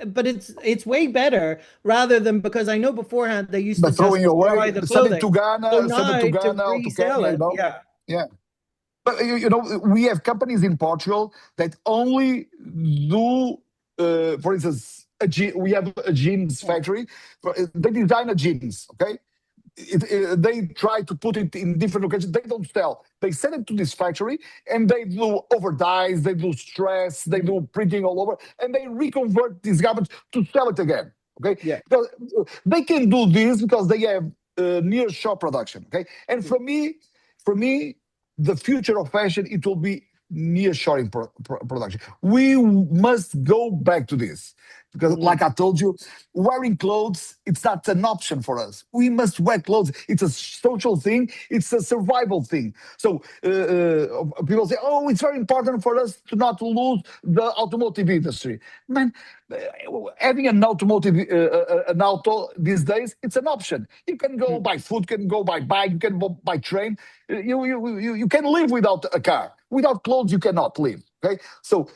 Speaker 3: it's way better rather than, because I know beforehand they used to
Speaker 4: but
Speaker 3: just
Speaker 4: throwing away,
Speaker 3: destroy the clothing. So
Speaker 4: send it
Speaker 3: now
Speaker 4: to
Speaker 3: to
Speaker 4: Ghana or to
Speaker 3: resell
Speaker 4: Kenya,
Speaker 3: it, yeah.
Speaker 4: yeah. But you know, we have companies in Portugal that only do, for instance, we have a jeans factory. They design a jeans, okay? They try to put it in different locations. They don't sell. They send it to this factory, and they do over dyes, they do stress, they do printing all over, and they reconvert these garments to sell it again. Okay,
Speaker 3: Yeah.
Speaker 4: because they can do this because they have near shop production. Okay, and for me, the future of fashion it will be near-shoring production. We must go back to this because, like I told you, wearing clothes it's not an option for us. We must wear clothes. It's a social thing. It's a survival thing. So people say, "Oh, it's very important for us to not lose the automotive industry." Man, having an auto these days, it's an option. You can go by foot, can go by bike, you can go by train. You can live without a car. Without clothes, you cannot live. Okay, so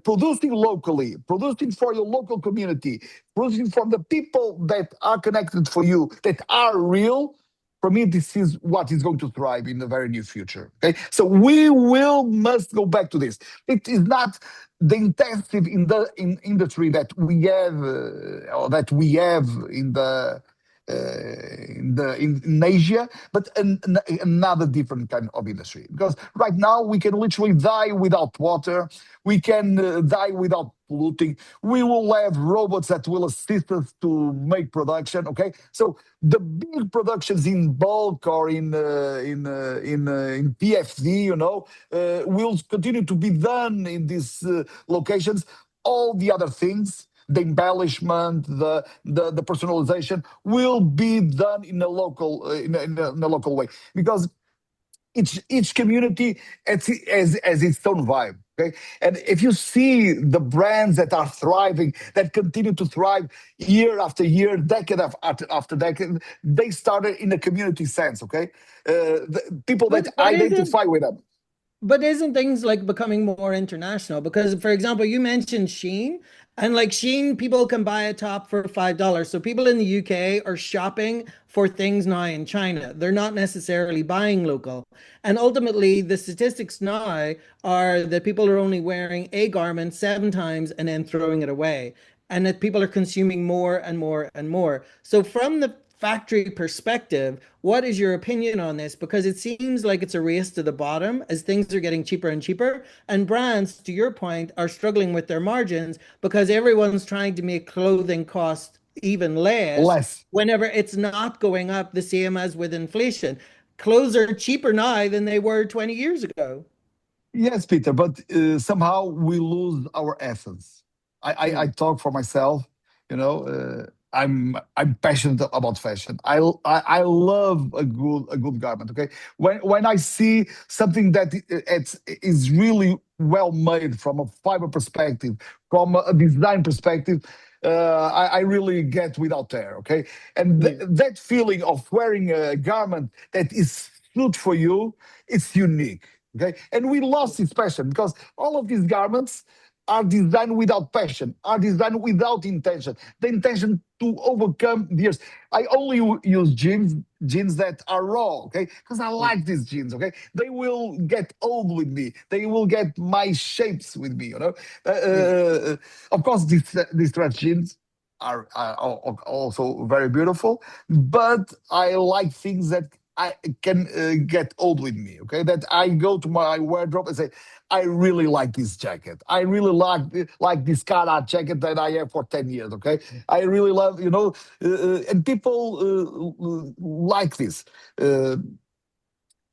Speaker 4: producing locally, producing for your local community, producing for the people that are connected for you, that are real. For me, this is what is going to thrive in the very near future. Okay, so we will must go back to this. It is not the intensive in industry that we have or that we have in Asia, but another different kind of industry. Because right now we can literally die without water, we can die without polluting. We will have robots that will assist us to make production. Okay, so the big productions in bulk or in PFD, will continue to be done in these locations. All the other things, the embellishment, the personalization, will be done in a local in a local way, because each community has its own vibe. Okay, and if you see the brands that are thriving, that continue to thrive year after year, decade after decade, they started in a community sense. Okay, the people that
Speaker 3: But
Speaker 4: identify with them.
Speaker 3: But isn't things like becoming more international? Because, for example, you mentioned Shein, and like Shein, people can buy a top for $5. So people in the UK are shopping for things now in China. They're not necessarily buying local. And ultimately, the statistics now are that people are only wearing a garment 7 times and then throwing it away, and that people are consuming more and more and more. So, from the factory perspective, what is your opinion on this? Because it seems like it's a race to the bottom as things are getting cheaper and cheaper. And brands, to your point, are struggling with their margins because everyone's trying to make clothing cost even less
Speaker 4: Less.
Speaker 3: whenever it's not going up the same as with inflation. Clothes are cheaper now than they were 20 years ago.
Speaker 4: Yes, Peter, but somehow we lose our essence. I
Speaker 3: Mm.
Speaker 4: talk for myself. I'm passionate about fashion. I love a good garment. Okay, when I see something that is really well made from a fiber perspective, from a design perspective, I really get without tear. Okay, and
Speaker 3: Mm.
Speaker 4: that feeling of wearing a garment that is good for you, it's unique. Okay, and we lost its passion because all of these garments are designed without passion, are designed without intention. The intention to overcome the years. I only use jeans that are raw, okay? Because I like these jeans, okay? They will get old with me. They will get my shapes with me, of course, these stretch jeans are also very beautiful, but I like things that I can get old with me. Okay, that I go to my wardrobe and say, I really like this jacket. I really like this Cara jacket that I have for 10 years. Okay, I really love, and people like this. Uh,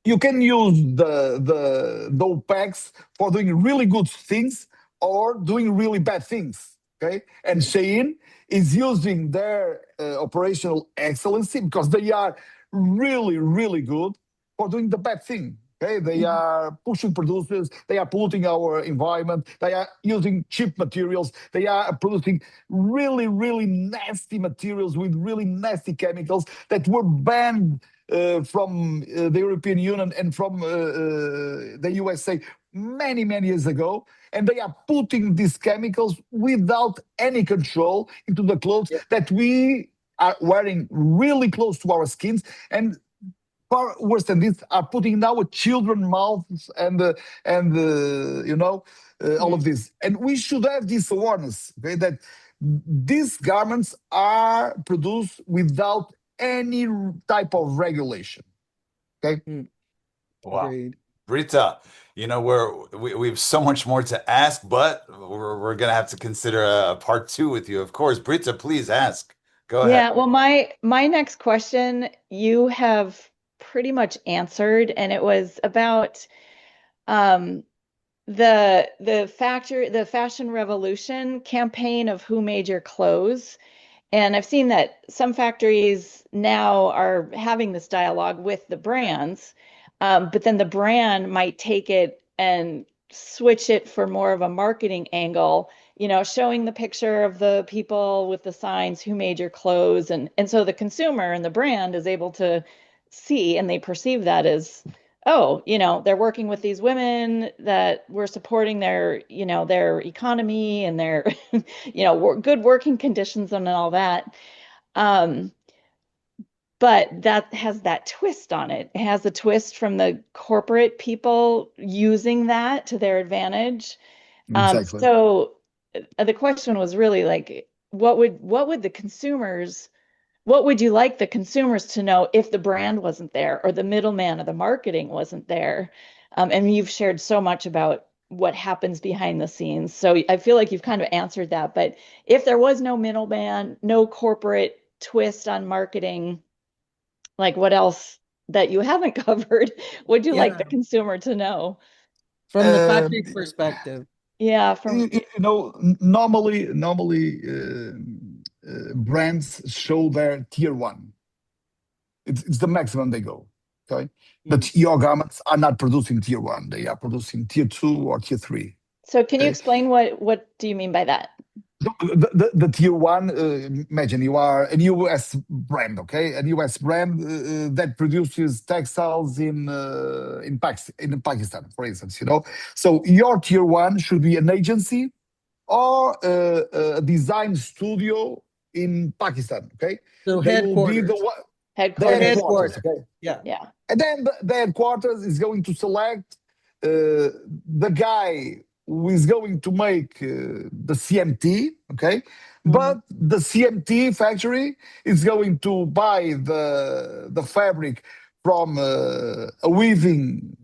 Speaker 4: you can use the packs for doing really good things or doing really bad things. Okay, and Shein is using their operational excellency because they are really really good for doing the bad thing. Okay, they are pushing producers, they are polluting our environment, they are using cheap materials, they are producing really really nasty materials with really nasty chemicals that were banned from the European Union and from the USA many, many years ago. And they are putting these chemicals without any control into the clothes that we are wearing really close to our skins. And far worse than this, are putting in our children's mouths and all of this. And we should have this awareness, okay, that these garments are produced without any type of regulation. Okay.
Speaker 1: Wow.
Speaker 3: Agreed.
Speaker 1: Brita, we have so much more to ask, but we're gonna have to consider a part two with you, of course. Brita, please ask. Go ahead.
Speaker 2: Yeah, well, my next question you have pretty much answered, and it was about um, the fashion revolution campaign of Who Made Your Clothes. And I've seen that some factories now are having this dialogue with the brands, but then the brand might take it and switch it for more of a marketing angle, showing the picture of the people with the signs, who made your clothes. And so the consumer and the brand is able to see and they perceive that as oh, they're working with these women that we're supporting their economy and their, good working conditions and all that. Um, but that has that twist on it. It has a twist from the corporate people using that to their advantage.
Speaker 4: Exactly.
Speaker 2: So the question was really like, what would you like the consumers to know if the brand wasn't there or the middleman of the marketing wasn't there? And you've shared so much about what happens behind the scenes. So I feel like you've kind of answered that. But if there was no middleman, no corporate twist on marketing, like what else that you haven't covered would you like
Speaker 3: Yeah,
Speaker 2: the consumer to know?
Speaker 3: from the
Speaker 4: Um,
Speaker 3: factory's perspective.
Speaker 2: Yeah, from
Speaker 4: normally brands show their tier one. It's the maximum they go. Okay, but your garments are not producing tier one; they are producing tier two or tier three.
Speaker 2: So can you
Speaker 4: Okay,
Speaker 2: explain what do you mean by that?
Speaker 4: the tier one. Imagine you are a US brand, okay, a US brand that produces textiles in Pakistan, for instance. So your tier one should be an agency or a design studio in Pakistan. Okay,
Speaker 3: So
Speaker 4: they will be
Speaker 3: headquarters.
Speaker 4: the
Speaker 3: The
Speaker 2: Headquarters.
Speaker 4: headquarters.
Speaker 3: headquarters.
Speaker 4: Okay,
Speaker 3: Yeah.
Speaker 2: Yeah.
Speaker 4: and then the headquarters is going to select the guy who is going to make the CMT. Okay,
Speaker 2: Mm-hmm.
Speaker 4: but the CMT factory is going to buy the fabric from a weaving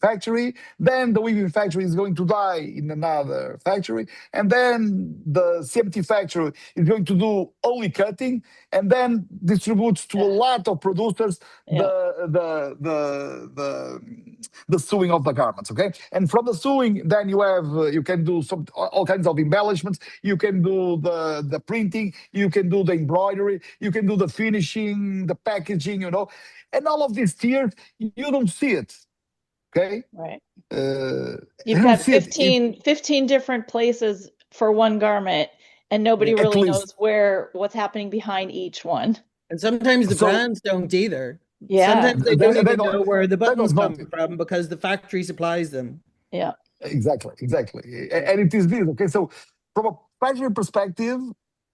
Speaker 4: factory. Then the weaving factory is going to die in another factory, and then the CMT factory is going to do only cutting, and then distributes to a lot of producers
Speaker 2: Yeah.
Speaker 4: the sewing of the garments. Okay, and from the sewing, then you can do all kinds of embellishments. You can do the printing. You can do the embroidery. You can do the finishing, the packaging. And all of these tiers, you don't see it. Okay,
Speaker 2: Right.
Speaker 4: uh,
Speaker 2: You've
Speaker 4: you don't
Speaker 2: got
Speaker 4: see it.
Speaker 2: 15 different places for one garment, and nobody
Speaker 3: Yeah.
Speaker 4: At
Speaker 2: really
Speaker 4: least.
Speaker 2: knows what's happening behind each one.
Speaker 3: And sometimes the
Speaker 4: So
Speaker 3: brands don't either.
Speaker 2: Yeah.
Speaker 3: Sometimes they don't
Speaker 4: they
Speaker 3: even
Speaker 4: don't
Speaker 3: know where the
Speaker 4: they
Speaker 3: buttons
Speaker 4: don't know
Speaker 3: come
Speaker 4: it.
Speaker 3: from because the factory supplies them.
Speaker 2: Yeah.
Speaker 4: Exactly.
Speaker 3: Yeah.
Speaker 4: And it is this. Okay, so from a passion perspective,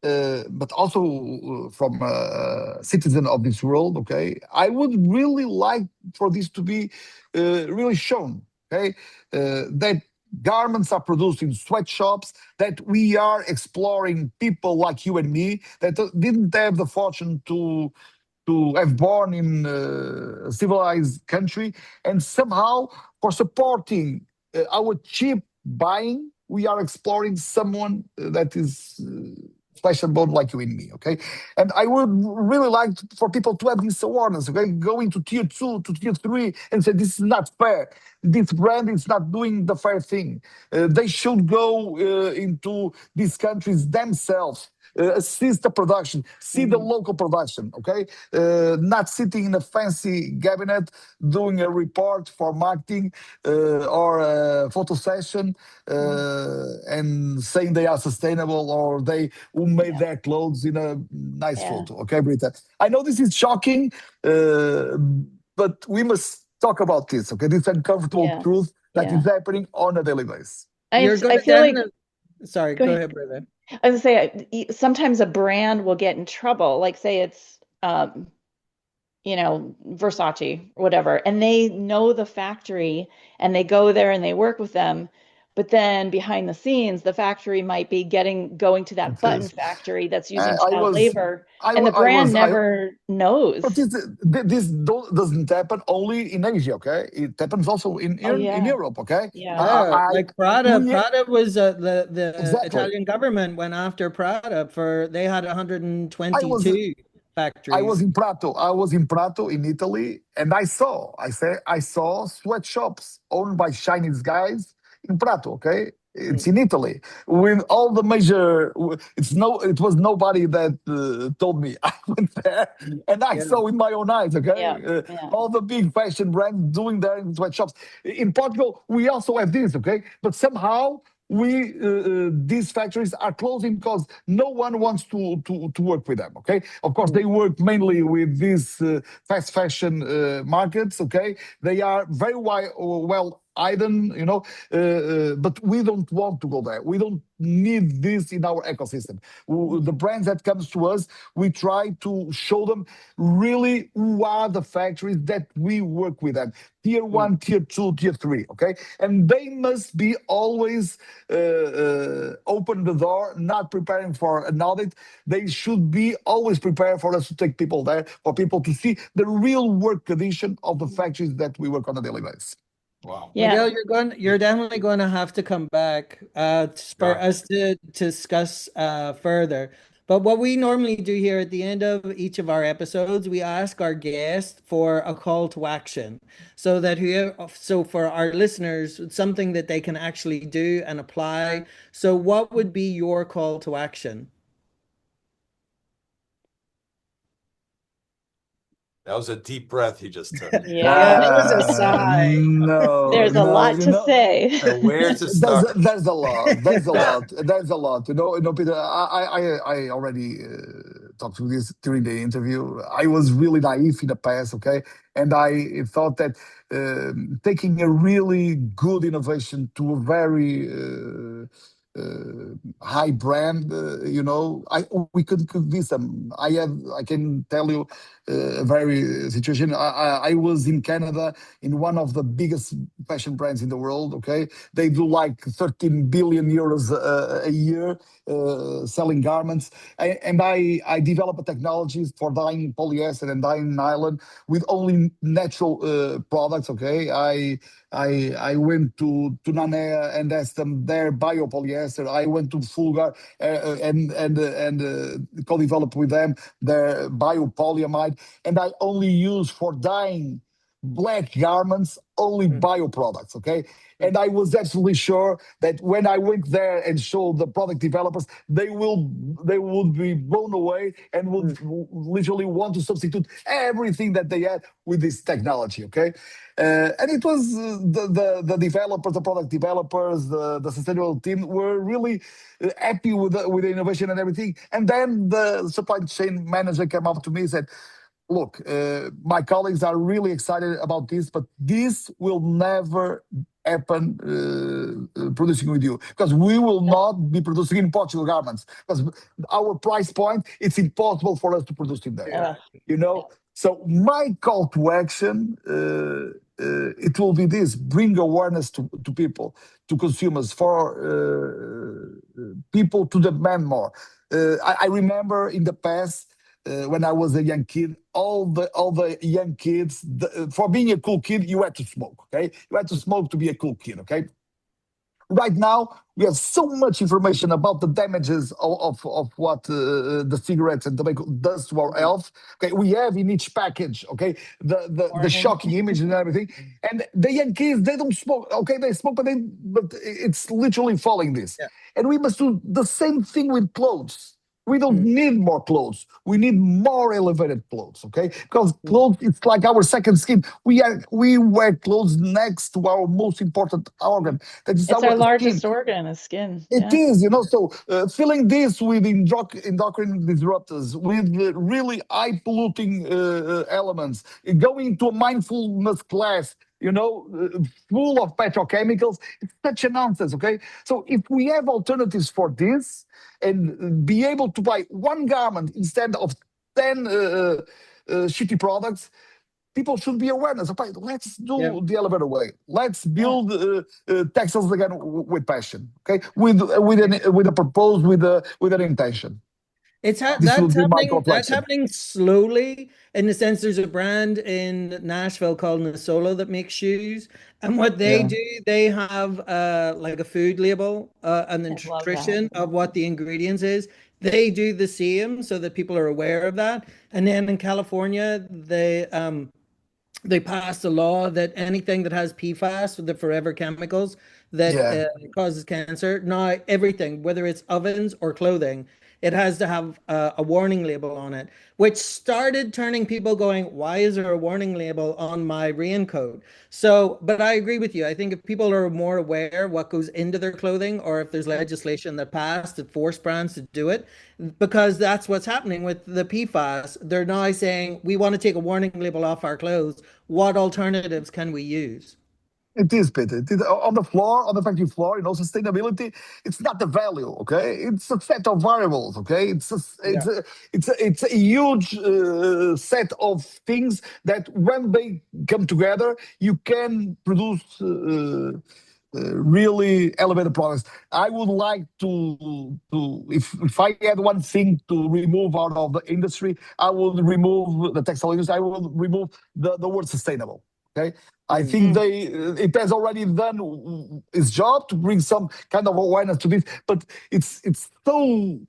Speaker 4: but also from a citizen of this world, okay, I would really like for this to be really shown. Okay, that garments are produced in sweatshops, that we are exploring people like you and me that didn't have the fortune to have born in a civilized country, and somehow for supporting our cheap buying, we are exploring someone that is special born like you and me. Okay, and I would really like for people to have this awareness. Okay, going to tier two, to tier three, and say this is not fair. This brand is not doing the fair thing. They should go into these countries themselves, assist the production, see the
Speaker 2: Mhm.
Speaker 4: local production, okay? Not sitting in a fancy cabinet doing a report for marketing or a photo session
Speaker 2: Mhm.
Speaker 4: and saying they are sustainable or they who made
Speaker 2: Yeah.
Speaker 4: their clothes in a nice
Speaker 2: Yeah.
Speaker 4: photo, okay, Brita? I know this is shocking, but we must talk about this, okay? This uncomfortable
Speaker 2: Yeah.
Speaker 4: truth that
Speaker 2: Yeah.
Speaker 4: is happening on a daily basis.
Speaker 3: You're
Speaker 2: I
Speaker 3: gonna
Speaker 2: feel like,
Speaker 3: sorry,
Speaker 2: go
Speaker 3: go
Speaker 2: ahead.
Speaker 3: ahead, brother.
Speaker 2: I was gonna say sometimes a brand will get in trouble, like say it's Versace or whatever, and they know the factory and they go there and they work with them. But then behind the scenes, the factory might be going to that
Speaker 4: It
Speaker 2: button
Speaker 4: is.
Speaker 2: factory that's using
Speaker 4: I
Speaker 2: child
Speaker 4: was,
Speaker 2: labor,
Speaker 4: I,
Speaker 2: and
Speaker 4: wa-
Speaker 2: the
Speaker 4: I
Speaker 2: brand
Speaker 4: was, I,
Speaker 2: never
Speaker 4: but
Speaker 2: knows.
Speaker 4: this doesn't happen only in Asia, okay? It happens also
Speaker 2: Oh
Speaker 4: in
Speaker 2: yeah,
Speaker 4: Europe, okay?
Speaker 2: yeah,
Speaker 3: Yeah, like Prada.
Speaker 4: We
Speaker 3: Prada was the
Speaker 4: exactly.
Speaker 3: Italian government went after Prada for they had
Speaker 4: I was
Speaker 3: 122
Speaker 4: I was
Speaker 3: factories.
Speaker 4: in Prato. I was in Prato in Italy, and I saw sweatshops owned by Chinese guys in Prato. Okay, it's
Speaker 2: Mm.
Speaker 4: in Italy with all the major. It was nobody that told me. I went there and I
Speaker 3: Yeah.
Speaker 4: saw with my own eyes.
Speaker 2: Yeah,
Speaker 4: Okay,
Speaker 2: yeah,
Speaker 4: all the big fashion brands doing their sweatshops in Portugal. We also have this. Okay, but somehow these factories are closing because no one wants to work with them. Okay, of course they work mainly with these fast fashion markets. Okay, they are very well hidden, but we don't want to go there. We don't need this in our ecosystem. The brands that comes to us, we try to show them really who are the factories that we work with them. Tier 1, tier 2, tier 3, okay? And they must be always open the door, not preparing for an audit. They should be always prepared for us to take people there, for people to see the real work condition of the factories that we work on a daily basis.
Speaker 1: Wow.
Speaker 3: Miguel, you're definitely going to have to come back for us to discuss further. But what we normally do here at the end of each of our episodes, we ask our guest for a call to action, so that for our listeners, something that they can actually do and apply. So what would be your call to action?
Speaker 1: That was a deep breath he just took.
Speaker 2: Yeah.
Speaker 3: That was a sigh.
Speaker 4: No,
Speaker 2: There's a lot to say.
Speaker 1: Where to start?
Speaker 4: There's a lot. There's a lot. There's a lot. Peter. I already talked to this during the interview. I was really naive in the past, okay, and I thought that taking a really good innovation to a very high brand, we could convince them. I can tell you a very situation. I was in Canada in one of the biggest fashion brands in the world. Okay, they do like 13 billion euros a year selling garments, and I developed technologies for dyeing polyester and dyeing nylon with only natural products. Okay, I went to Nanea and asked them their biopolyester. I went to Fulgar and co-developed with them their biopolyamide, and I only use for dyeing black garments only bioproducts. Okay, and I was absolutely sure that when I went there and showed the product developers, they would be blown away and would literally want to substitute everything that they had with this technology. Okay, and it was the developers, the product developers, the sustainable team were really happy with the innovation and everything. And then the supply chain manager came up to me and said, look, my colleagues are really excited about this, but this will never happen producing with you, because we will not be producing in Portugal garments, because our price point, it's impossible for us to produce in there. So my call to action, it will be this: bring awareness to people, to consumers, for people to demand more. I remember in the past, when I was a young kid, all the young kids, for being a cool kid, you had to smoke. Okay, you had to smoke to be a cool kid. Okay. Right now, we have so much information about the damages of what the cigarettes and tobacco does to our health. Okay, we have in each package, okay, the shocking images and everything. And the young kids, they don't smoke. Okay, they smoke, but it's literally following this.
Speaker 3: Yeah.
Speaker 4: And we must do the same thing with clothes. We don't need more clothes. We need more elevated clothes, okay? Because clothes, it's like our second skin. We wear clothes next to our most important organ. That is
Speaker 2: It's our largest
Speaker 4: skin.
Speaker 2: organ is skin.
Speaker 4: It is, so filling this with endocrine disruptors, with really high polluting elements, going to a mindfulness class, full of petrochemicals, it's such a nonsense, okay? So if we have alternatives for this and be able to buy one garment instead of 10 shitty products, people should be aware. Okay, let's do the elevator way. Let's build textiles again with passion. Okay, with a purpose, with an intention.
Speaker 3: That's happening slowly, in the sense there's a brand in Nashville called Nasolo that makes shoes, and what they do, they have like a food label and the nutrition of what the ingredients is. They do the same so that people are aware of that. And then in California, they passed a law that anything that has PFAS, the forever chemicals that causes cancer, now everything, whether it's ovens or clothing, it has to have a warning label on it, which started turning people going, why is there a warning label on my raincoat? So, but I agree with you. I think if people are more aware what goes into their clothing, or if there's legislation that passed that force brands to do it, because that's what's happening with the PFAS. They're now saying, we want to take a warning label off our clothes. What alternatives can we use?
Speaker 4: It is, Peter. It is on the floor, on the factory floor. Sustainability. It's not the value, okay? It's a set of variables, okay? It's a huge set of things that when they come together, you can produce really elevated products. I would like if I had one thing to remove out of the industry, I would remove the textile industry. I would remove the word sustainable. Okay, I think it has already done its job to bring some kind of awareness to this, but it's so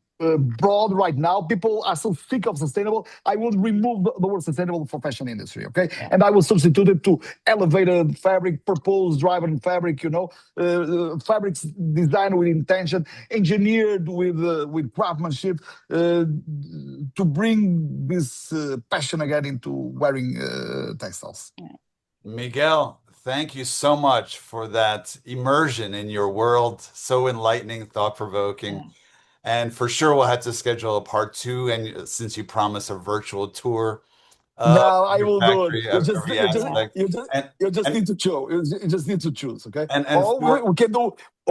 Speaker 4: broad right now. People are so sick of sustainable. I would remove the word sustainable for fashion industry. Okay, and I will substitute it to elevated fabric, purpose driven fabric. Fabrics designed with intention, engineered with craftsmanship, to bring this passion again into wearing textiles.
Speaker 1: Miguel, thank you so much for that immersion in your world. So enlightening, thought-provoking. And for sure, we'll have to schedule a part 2. And since you promised a virtual tour
Speaker 4: No,
Speaker 1: of
Speaker 4: I
Speaker 1: your
Speaker 4: will do it.
Speaker 1: factory,
Speaker 4: You just,
Speaker 1: every
Speaker 4: you just,
Speaker 1: aspect.
Speaker 4: you just
Speaker 1: And
Speaker 4: need to choose. You just need to choose, okay?
Speaker 1: and
Speaker 4: Or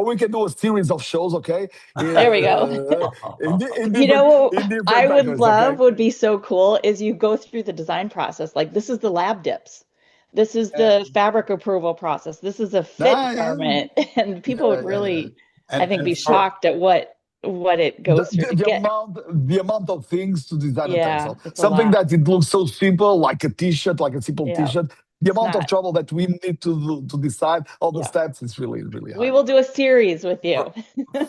Speaker 4: we can do a series of shows, okay?
Speaker 2: There we go.
Speaker 4: In
Speaker 2: You know
Speaker 4: in
Speaker 2: what
Speaker 4: different
Speaker 2: I would
Speaker 4: factories,
Speaker 2: love
Speaker 4: okay?
Speaker 2: would be so cool is you go through the design process. Like this is the lab dips. This is the fabric approval process. This is a fit
Speaker 4: Ah, yeah,
Speaker 2: garment. And people
Speaker 4: yeah,
Speaker 2: would
Speaker 4: yeah, yeah.
Speaker 2: really, I think,
Speaker 1: and
Speaker 2: be
Speaker 1: for
Speaker 2: shocked at what it goes through to get.
Speaker 4: The amount of things to design a
Speaker 2: Yeah,
Speaker 4: textile,
Speaker 2: it's a
Speaker 4: something
Speaker 2: lot.
Speaker 4: that it looks so simple, like a t-shirt, like a simple
Speaker 2: Yeah,
Speaker 4: t-shirt. The
Speaker 2: it's
Speaker 4: amount of
Speaker 2: not.
Speaker 4: trouble that we need to decide all the
Speaker 2: Yeah.
Speaker 4: steps is really, really
Speaker 2: We
Speaker 4: high.
Speaker 2: will do a series with
Speaker 1: for
Speaker 2: you.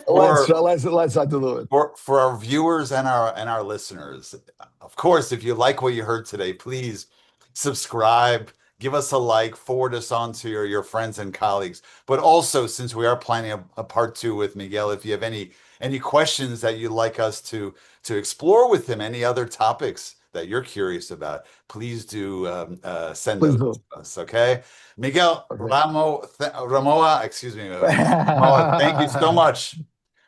Speaker 1: for
Speaker 4: Let's try to do it.
Speaker 1: for our viewers and our listeners, of course, if you like what you heard today, please subscribe, give us a like, forward us on to your friends and colleagues. But also, since we are planning a part 2 with Miguel, if you have any questions that you'd like us to explore with him, any other topics that you're curious about, please do send
Speaker 4: Please
Speaker 1: those
Speaker 4: do.
Speaker 1: to us. Okay, Miguel
Speaker 4: Okay.
Speaker 1: Ramoa, excuse me, Ramoa, thank you so much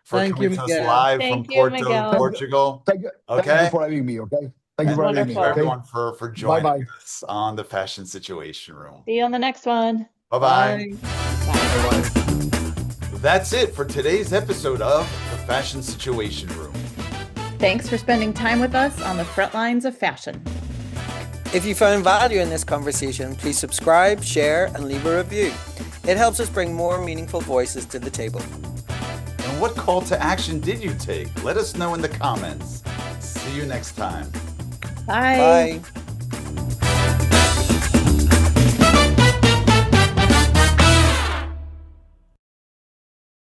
Speaker 1: for
Speaker 3: Thank you,
Speaker 1: coming to us
Speaker 3: Miguel.
Speaker 1: live from
Speaker 2: Thank you,
Speaker 1: Porto,
Speaker 2: Miguel.
Speaker 4: Thank,
Speaker 1: Portugal.
Speaker 4: thank you
Speaker 1: Okay.
Speaker 4: for having me. Okay. Thank you
Speaker 1: And
Speaker 4: for having
Speaker 1: thank
Speaker 4: me.
Speaker 1: you
Speaker 2: Wonderful.
Speaker 4: Okay.
Speaker 1: everyone for
Speaker 4: Bye
Speaker 1: joining
Speaker 4: bye.
Speaker 1: us on the Fashion Situation Room.
Speaker 2: See you on the next one.
Speaker 1: Bye-bye.
Speaker 3: Bye.
Speaker 4: Bye bye.
Speaker 1: That's it for today's episode of the Fashion Situation Room.
Speaker 2: Thanks for spending time with us on the front lines of fashion.
Speaker 5: If you found value in this conversation, please subscribe, share, and leave a review. It helps us bring more meaningful voices to the table.
Speaker 1: And what call to action did you take? Let us know in the comments. See you next time.
Speaker 2: Bye.
Speaker 5: Bye.